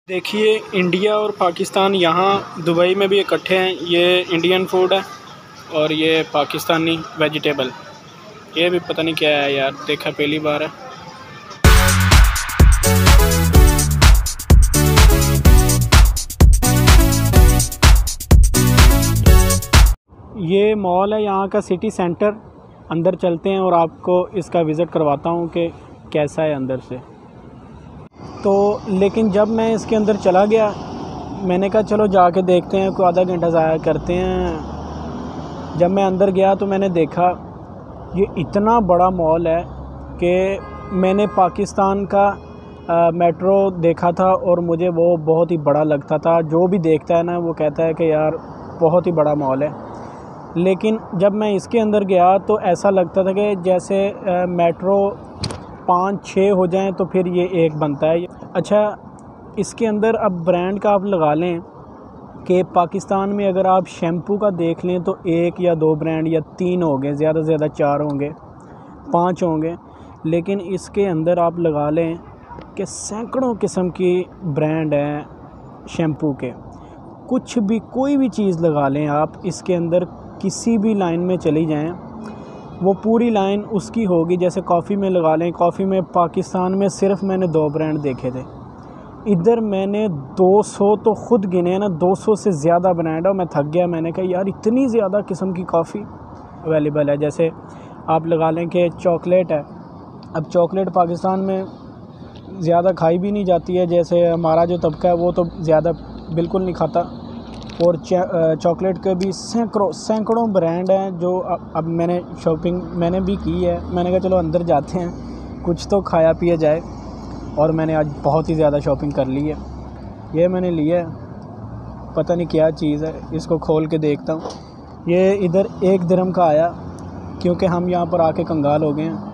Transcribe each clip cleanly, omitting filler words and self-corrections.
देखिए, इंडिया और पाकिस्तान यहाँ दुबई में भी इकट्ठे हैं। ये इंडियन फूड है और ये पाकिस्तानी वेजिटेबल। ये भी पता नहीं क्या है यार, देखा पहली बार है। ये मॉल है यहाँ का, सिटी सेंटर। अंदर चलते हैं और आपको इसका विज़िट करवाता हूँ कि कैसा है अंदर से। तो लेकिन जब मैं इसके अंदर चला गया, मैंने कहा चलो जाके देखते हैं, कोई आधा घंटा ज़ाया करते हैं। जब मैं अंदर गया तो मैंने देखा ये इतना बड़ा मॉल है कि मैंने पाकिस्तान का मेट्रो देखा था और मुझे वो बहुत ही बड़ा लगता था। जो भी देखता है ना वो कहता है कि यार बहुत ही बड़ा मॉल है। लेकिन जब मैं इसके अंदर गया तो ऐसा लगता था कि जैसे मेट्रो 5-6 हो जाएं तो फिर ये एक बनता है। अच्छा, इसके अंदर अब ब्रांड का आप लगा लें कि पाकिस्तान में अगर आप शैम्पू का देख लें तो 1 या 2 ब्रांड या 3 होंगे, ज़्यादा से ज़्यादा 4 होंगे, 5 होंगे। लेकिन इसके अंदर आप लगा लें कि सैकड़ों किस्म की ब्रांड हैं शैम्पू के। कुछ भी, कोई भी चीज़ लगा लें आप, इसके अंदर किसी भी लाइन में चली जाएं, वो पूरी लाइन उसकी होगी। जैसे कॉफ़ी में लगा लें, कॉफ़ी में पाकिस्तान में सिर्फ मैंने 2 ब्रांड देखे थे, इधर मैंने 200 तो ख़ुद गिने ना, 200 से ज़्यादा ब्रांड है। और मैं थक गया, मैंने कहा यार इतनी ज़्यादा किस्म की कॉफ़ी अवेलेबल है। जैसे आप लगा लें कि चॉकलेट है। अब चॉकलेट पाकिस्तान में ज़्यादा खाई भी नहीं जाती है, जैसे हमारा जो तबका है वो तो ज़्यादा बिल्कुल नहीं खाता। और चॉकलेट के भी सैकड़ों ब्रांड हैं जो अब मैंने शॉपिंग मैंने भी की है। मैंने कहा चलो अंदर जाते हैं, कुछ तो खाया पिया जाए। और मैंने आज बहुत ही ज़्यादा शॉपिंग कर ली है। ये मैंने लिया है, पता नहीं क्या चीज़ है, इसको खोल के देखता हूँ। ये इधर 1 दिरहम का आया, क्योंकि हम यहाँ पर आके कंगाल हो गए हैं।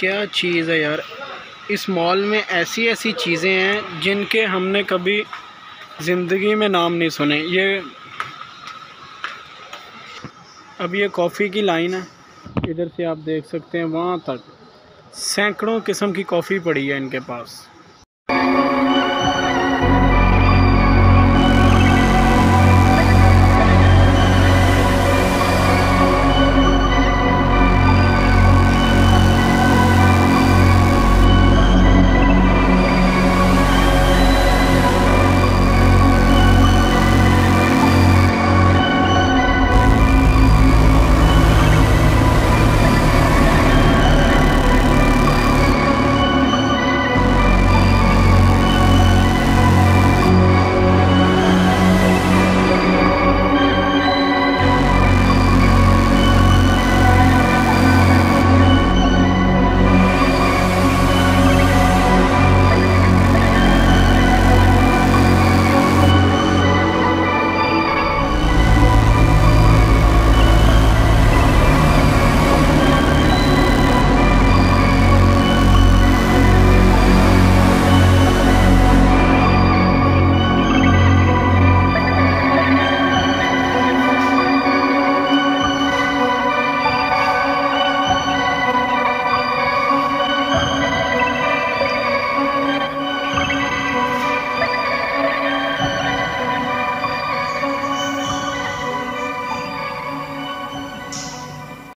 क्या चीज़ है यार, इस मॉल में ऐसी ऐसी चीज़ें हैं जिनके हमने कभी ज़िंदगी में नाम नहीं सुने। अब ये कॉफ़ी की लाइन है, इधर से आप देख सकते हैं वहाँ तक सैकड़ों किस्म की कॉफ़ी पड़ी है इनके पास।